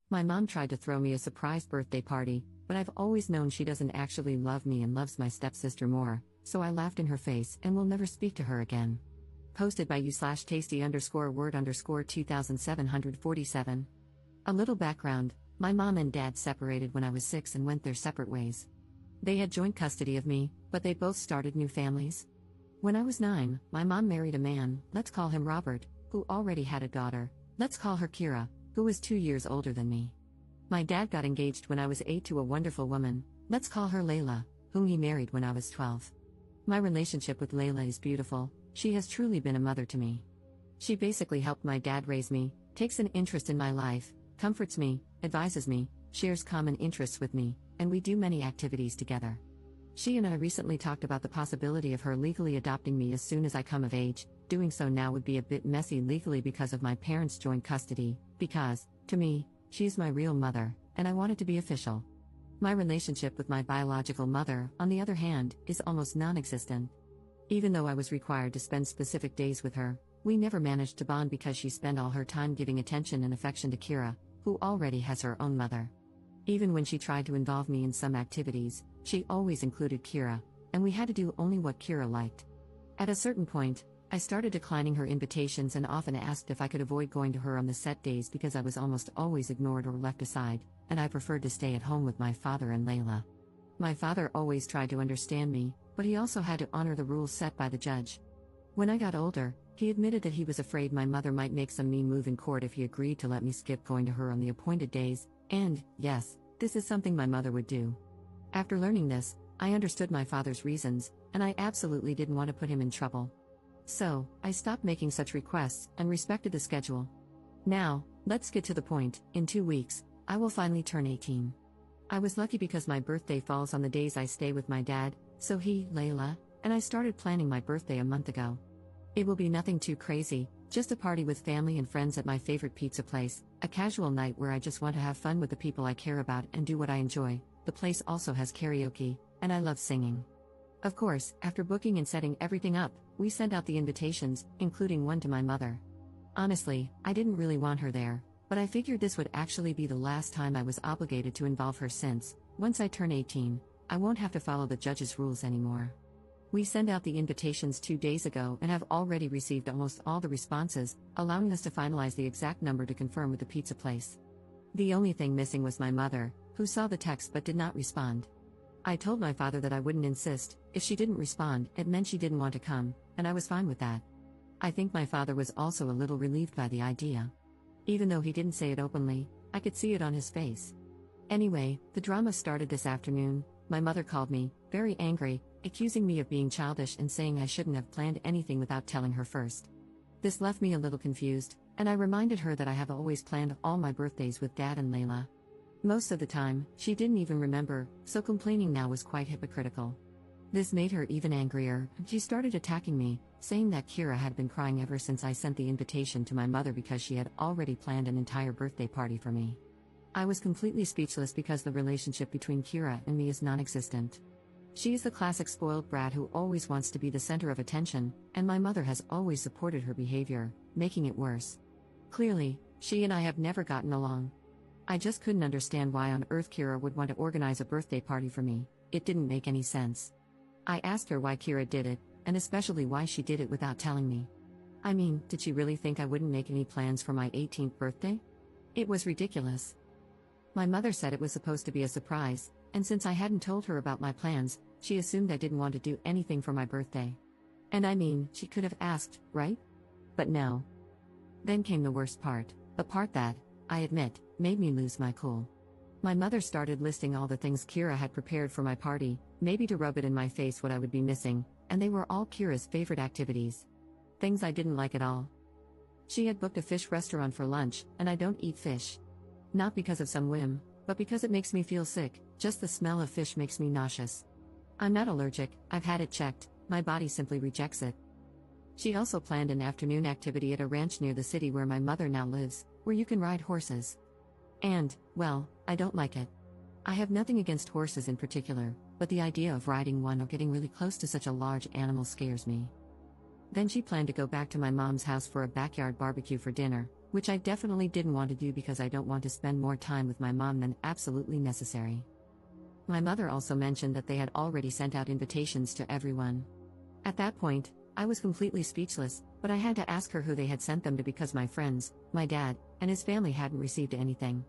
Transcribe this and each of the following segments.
My mom tried to throw me a surprise birthday party, but I've always known she doesn't actually love me and loves my stepsister more, so I laughed in her face and will never speak to her again. Posted by you/tasty_word_2747. A little background: my mom and dad separated when I was 6 and went their separate ways. They had joint custody of me, but they both started new families. When I was 9, my mom married a man, let's call him Robert, who already had a daughter, let's call her Kira, who was 2 years older than me. My dad got engaged when I was 8 to a wonderful woman, let's call her Layla, whom he married when I was 12. My relationship with Layla is beautiful. She has truly been a mother to me. She basically helped my dad raise me, takes an interest in my life, comforts me, advises me, shares common interests with me, and we do many activities together. She and I recently talked about the possibility of her legally adopting me as soon as I come of age. Doing so now would be a bit messy legally because of my parents' joint custody, because, to me, she is my real mother, and I want it to be official. My relationship with my biological mother, on the other hand, is almost non-existent. Even though I was required to spend specific days with her, we never managed to bond because she spent all her time giving attention and affection to Kira, who already has her own mother. Even when she tried to involve me in some activities, she always included Kira, and we had to do only what Kira liked. At a certain point, I started declining her invitations and often asked if I could avoid going to her on the set days because I was almost always ignored or left aside, and I preferred to stay at home with my father and Layla. My father always tried to understand me, but he also had to honor the rules set by the judge. When I got older, he admitted that he was afraid my mother might make some mean move in court if he agreed to let me skip going to her on the appointed days, and, yes, this is something my mother would do. After learning this, I understood my father's reasons, and I absolutely didn't want to put him in trouble. So, I stopped making such requests and respected the schedule. Now, let's get to the point. In 2 weeks, I will finally turn 18. I was lucky because my birthday falls on the days I stay with my dad, so he, Layla, and I started planning my birthday a month ago. It will be nothing too crazy, just a party with family and friends at my favorite pizza place, a casual night where I just want to have fun with the people I care about and do what I enjoy. The place also has karaoke, and I love singing. Of course, after booking and setting everything up, we sent out the invitations, including one to my mother. Honestly, I didn't really want her there, but I figured this would actually be the last time I was obligated to involve her since, once I turn 18, I won't have to follow the judge's rules anymore. We sent out the invitations 2 days ago and have already received almost all the responses, allowing us to finalize the exact number to confirm with the pizza place. The only thing missing was my mother, who saw the text but did not respond. I told my father that I wouldn't insist. If she didn't respond, it meant she didn't want to come, and I was fine with that. I think my father was also a little relieved by the idea. Even though he didn't say it openly, I could see it on his face. Anyway, the drama started this afternoon. My mother called me, very angry, accusing me of being childish and saying I shouldn't have planned anything without telling her first. This left me a little confused, and I reminded her that I have always planned all my birthdays with Dad and Layla. Most of the time, she didn't even remember, so complaining now was quite hypocritical. This made her even angrier, and she started attacking me, saying that Kira had been crying ever since I sent the invitation to my mother because she had already planned an entire birthday party for me. I was completely speechless because the relationship between Kira and me is non-existent. She is the classic spoiled brat who always wants to be the center of attention, and my mother has always supported her behavior, making it worse. Clearly, she and I have never gotten along. I just couldn't understand why on earth Kira would want to organize a birthday party for me. It didn't make any sense. I asked her why Kira did it, and especially why she did it without telling me. I mean, did she really think I wouldn't make any plans for my 18th birthday? It was ridiculous. My mother said it was supposed to be a surprise, and since I hadn't told her about my plans, she assumed I didn't want to do anything for my birthday. And I mean, she could have asked, right? But no. Then came the worst part, the part that, I admit, made me lose my cool. My mother started listing all the things Kira had prepared for my party, maybe to rub it in my face what I would be missing, and they were all Kira's favorite activities. Things I didn't like at all. She had booked a fish restaurant for lunch, and I don't eat fish. Not because of some whim, but because it makes me feel sick. Just the smell of fish makes me nauseous. I'm not allergic, I've had it checked, my body simply rejects it. She also planned an afternoon activity at a ranch near the city where my mother now lives, where you can ride horses. And, well, I don't like it. I have nothing against horses in particular, but the idea of riding one or getting really close to such a large animal scares me. Then she planned to go back to my mom's house for a backyard barbecue for dinner, which I definitely didn't want to do because I don't want to spend more time with my mom than absolutely necessary. My mother also mentioned that they had already sent out invitations to everyone. At that point, I was completely speechless, but I had to ask her who they had sent them to because my friends, my dad, and his family hadn't received anything.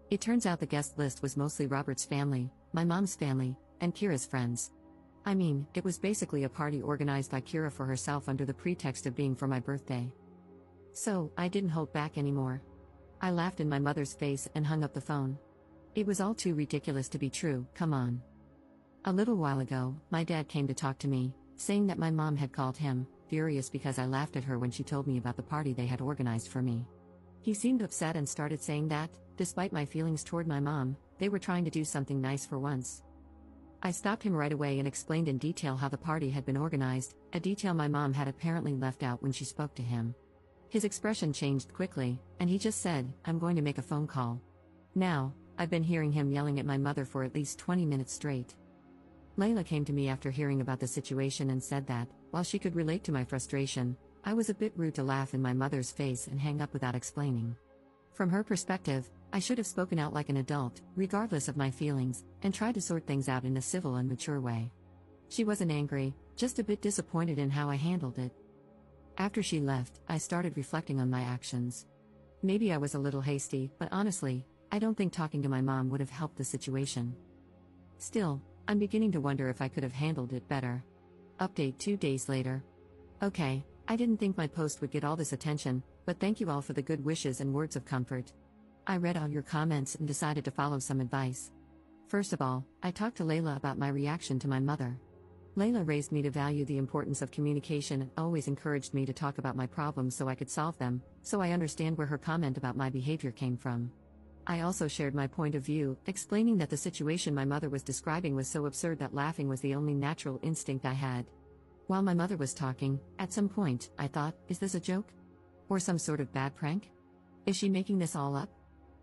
It turns out the guest list was mostly Robert's family, my mom's family, and Kira's friends. I mean, it was basically a party organized by Kira for herself under the pretext of being for my birthday. So, I didn't hold back anymore. I laughed in my mother's face and hung up the phone. It was all too ridiculous to be true, come on. A little while ago, my dad came to talk to me, saying that my mom had called him, furious because I laughed at her when she told me about the party they had organized for me. He seemed upset and started saying that, despite my feelings toward my mom, they were trying to do something nice for once. I stopped him right away and explained in detail how the party had been organized, a detail my mom had apparently left out when she spoke to him. His expression changed quickly, and he just said, "I'm going to make a phone call." Now, I've been hearing him yelling at my mother for at least 20 minutes straight. Layla came to me after hearing about the situation and said that, while she could relate to my frustration, I was a bit rude to laugh in my mother's face and hang up without explaining. From her perspective, I should have spoken out like an adult, regardless of my feelings, and tried to sort things out in a civil and mature way. She wasn't angry, just a bit disappointed in how I handled it. After she left, I started reflecting on my actions. Maybe I was a little hasty, but honestly, I don't think talking to my mom would have helped the situation. Still, I'm beginning to wonder if I could have handled it better. Update 2 days later. Okay, I didn't think my post would get all this attention, but thank you all for the good wishes and words of comfort. I read all your comments and decided to follow some advice. First of all, I talked to Layla about my reaction to my mother. Layla raised me to value the importance of communication and always encouraged me to talk about my problems so I could solve them, so I understand where her comment about my behavior came from. I also shared my point of view, explaining that the situation my mother was describing was so absurd that laughing was the only natural instinct I had. While my mother was talking, at some point, I thought, is this a joke? Or some sort of bad prank? Is she making this all up?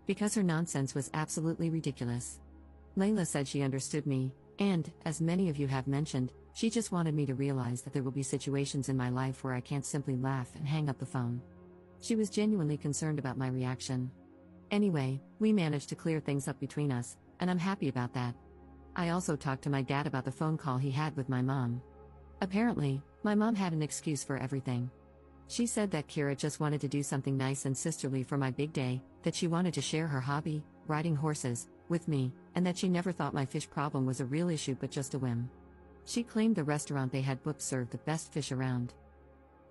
Because her nonsense was absolutely ridiculous. Layla said she understood me, and, as many of you have mentioned, she just wanted me to realize that there will be situations in my life where I can't simply laugh and hang up the phone. She was genuinely concerned about my reaction. Anyway, we managed to clear things up between us, and I'm happy about that. I also talked to my dad about the phone call he had with my mom. Apparently, my mom had an excuse for everything. She said that Kira just wanted to do something nice and sisterly for my big day, that she wanted to share her hobby, riding horses, with me, and that she never thought my fish problem was a real issue but just a whim. She claimed the restaurant they had booked served the best fish around.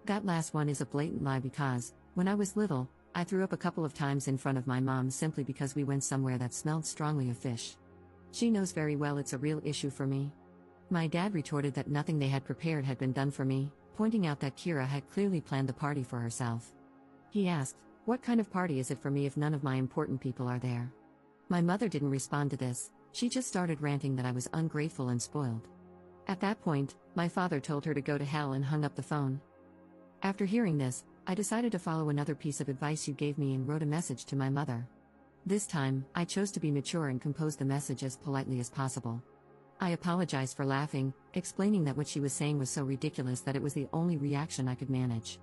That last one is a blatant lie because, when I was little, I threw up a couple of times in front of my mom simply because we went somewhere that smelled strongly of fish. She knows very well it's a real issue for me. My dad retorted that nothing they had prepared had been done for me, pointing out that Kira had clearly planned the party for herself. He asked, "What kind of party is it for me if none of my important people are there?" My mother didn't respond to this, she just started ranting that I was ungrateful and spoiled. At that point, my father told her to go to hell and hung up the phone. After hearing this, I decided to follow another piece of advice you gave me and wrote a message to my mother. This time, I chose to be mature and compose the message as politely as possible. I apologized for laughing, explaining that what she was saying was so ridiculous that it was the only reaction I could manage.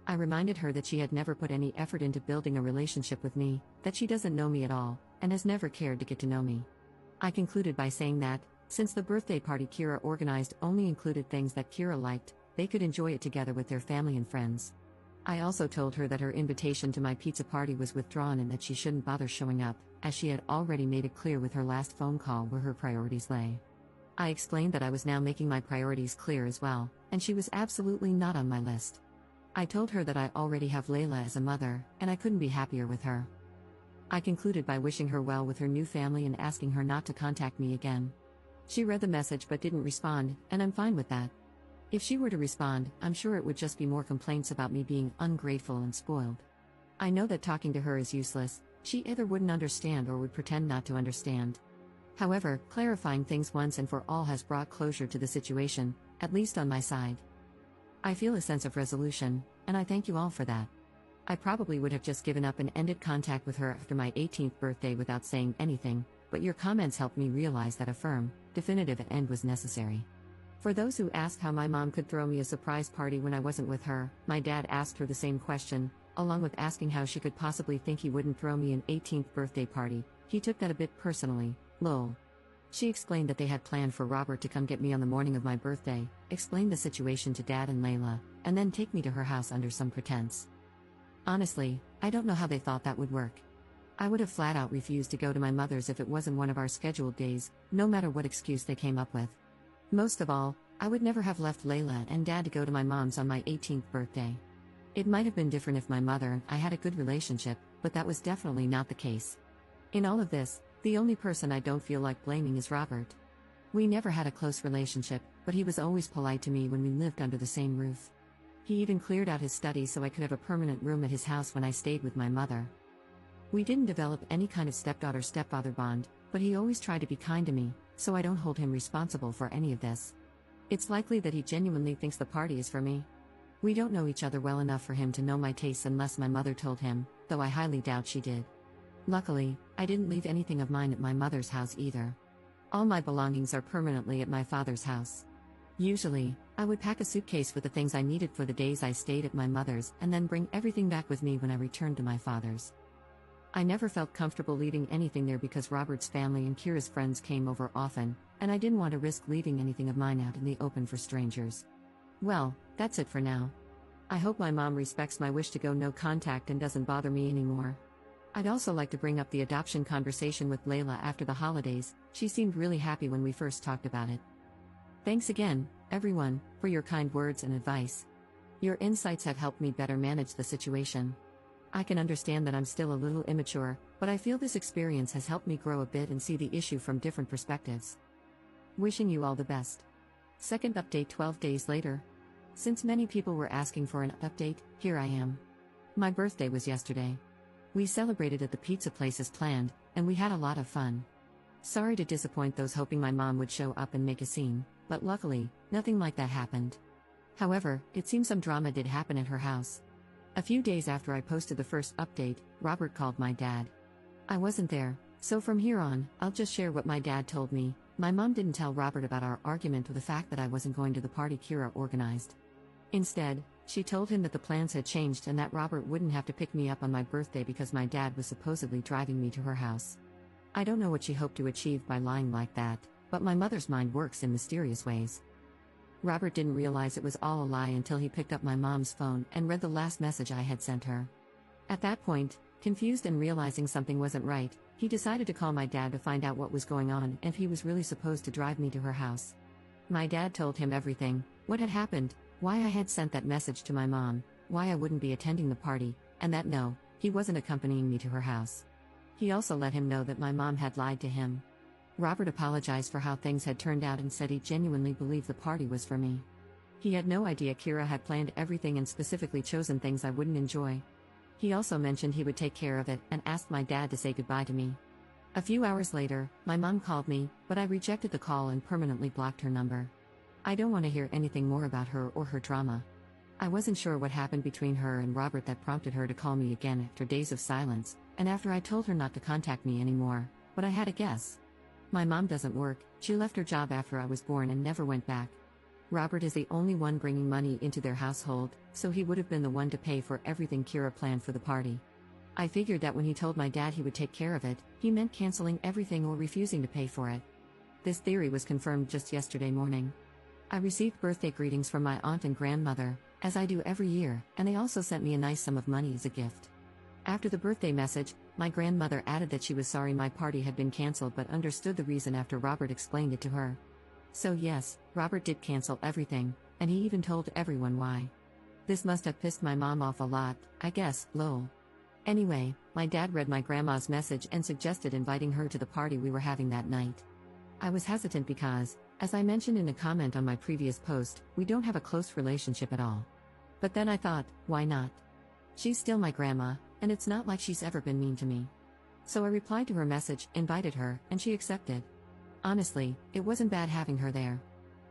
I reminded her that she had never put any effort into building a relationship with me, that she doesn't know me at all, and has never cared to get to know me. I concluded by saying that, since the birthday party Kira organized only included things that Kira liked, they could enjoy it together with their family and friends. I also told her that her invitation to my pizza party was withdrawn and that she shouldn't bother showing up, as she had already made it clear with her last phone call where her priorities lay. I explained that I was now making my priorities clear as well, and she was absolutely not on my list. I told her that I already have Layla as a mother, and I couldn't be happier with her. I concluded by wishing her well with her new family and asking her not to contact me again. She read the message but didn't respond, and I'm fine with that. If she were to respond, I'm sure it would just be more complaints about me being ungrateful and spoiled. I know that talking to her is useless, she either wouldn't understand or would pretend not to understand. However, clarifying things once and for all has brought closure to the situation, at least on my side. I feel a sense of resolution, and I thank you all for that. I probably would have just given up and ended contact with her after my 18th birthday without saying anything, but your comments helped me realize that a firm, definitive end was necessary. For those who asked how my mom could throw me a surprise party when I wasn't with her, my dad asked her the same question, along with asking how she could possibly think he wouldn't throw me an 18th birthday party. He took that a bit personally, lol. She explained that they had planned for Robert to come get me on the morning of my birthday, explain the situation to Dad and Layla, and then take me to her house under some pretense. Honestly, I don't know how they thought that would work. I would have flat out refused to go to my mother's if it wasn't one of our scheduled days, no matter what excuse they came up with. Most of all, I would never have left Layla and Dad to go to my mom's on my 18th birthday. It might have been different if my mother and I had a good relationship, but that was definitely not the case. In all of this, the only person I don't feel like blaming is Robert. We never had a close relationship, but he was always polite to me when we lived under the same roof. He even cleared out his study so I could have a permanent room at his house when I stayed with my mother. We didn't develop any kind of stepdaughter-stepfather bond, but he always tried to be kind to me, so I don't hold him responsible for any of this. It's likely that he genuinely thinks the party is for me. We don't know each other well enough for him to know my tastes unless my mother told him, though I highly doubt she did. Luckily, I didn't leave anything of mine at my mother's house either. All my belongings are permanently at my father's house. Usually, I would pack a suitcase with the things I needed for the days I stayed at my mother's and then bring everything back with me when I returned to my father's. I never felt comfortable leaving anything there because Robert's family and Kira's friends came over often, and I didn't want to risk leaving anything of mine out in the open for strangers. Well, that's it for now. I hope my mom respects my wish to go no contact and doesn't bother me anymore. I'd also like to bring up the adoption conversation with Layla after the holidays. She seemed really happy when we first talked about it. Thanks again, everyone, for your kind words and advice. Your insights have helped me better manage the situation. I can understand that I'm still a little immature, but I feel this experience has helped me grow a bit and see the issue from different perspectives. Wishing you all the best. Second update 12 days later. Since many people were asking for an update, here I am. My birthday was yesterday. We celebrated at the pizza place as planned, and we had a lot of fun. Sorry to disappoint those hoping my mom would show up and make a scene, but luckily, nothing like that happened. However, it seems some drama did happen at her house. A few days after I posted the first update, Robert called my dad. I wasn't there, so from here on, I'll just share what my dad told me. My mom didn't tell Robert about our argument or the fact that I wasn't going to the party Kira organized. Instead, she told him that the plans had changed and that Robert wouldn't have to pick me up on my birthday because my dad was supposedly driving me to her house. I don't know what she hoped to achieve by lying like that, but my mother's mind works in mysterious ways. Robert didn't realize it was all a lie until he picked up my mom's phone and read the last message I had sent her. At that point, confused and realizing something wasn't right, he decided to call my dad to find out what was going on and if he was really supposed to drive me to her house. My dad told him everything, what had happened, why I had sent that message to my mom, why I wouldn't be attending the party, and that no, he wasn't accompanying me to her house. He also let him know that my mom had lied to him. Robert apologized for how things had turned out and said he genuinely believed the party was for me. He had no idea Kira had planned everything and specifically chosen things I wouldn't enjoy. He also mentioned he would take care of it and asked my dad to say goodbye to me. A few hours later, my mom called me, but I rejected the call and permanently blocked her number. I don't want to hear anything more about her or her drama. I wasn't sure what happened between her and Robert that prompted her to call me again after days of silence, and after I told her not to contact me anymore, but I had a guess. My mom doesn't work, she left her job after I was born and never went back. Robert is the only one bringing money into their household, so he would have been the one to pay for everything Kira planned for the party. I figured that when he told my dad he would take care of it, he meant canceling everything or refusing to pay for it. This theory was confirmed just yesterday morning. I received birthday greetings from my aunt and grandmother, as I do every year, and they also sent me a nice sum of money as a gift. After the birthday message, my grandmother added that she was sorry my party had been cancelled but understood the reason after Robert explained it to her. So yes, Robert did cancel everything, and he even told everyone why. This must have pissed my mom off a lot, I guess, lol. Anyway, my dad read my grandma's message and suggested inviting her to the party we were having that night. I was hesitant because, as I mentioned in a comment on my previous post, we don't have a close relationship at all. But then I thought, why not? She's still my grandma, and it's not like she's ever been mean to me. So I replied to her message, invited her, and she accepted. Honestly, it wasn't bad having her there.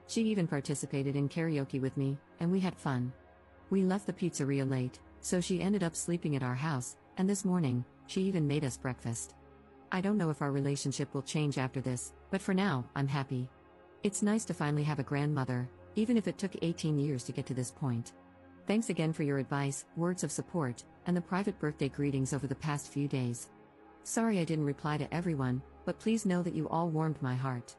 She even participated in karaoke with me, and we had fun. We left the pizzeria late, so she ended up sleeping at our house, and this morning, she even made us breakfast. I don't know if our relationship will change after this, but for now, I'm happy. It's nice to finally have a grandmother, even if it took 18 years to get to this point. Thanks again for your advice, words of support, and the private birthday greetings over the past few days. Sorry I didn't reply to everyone, but please know that you all warmed my heart.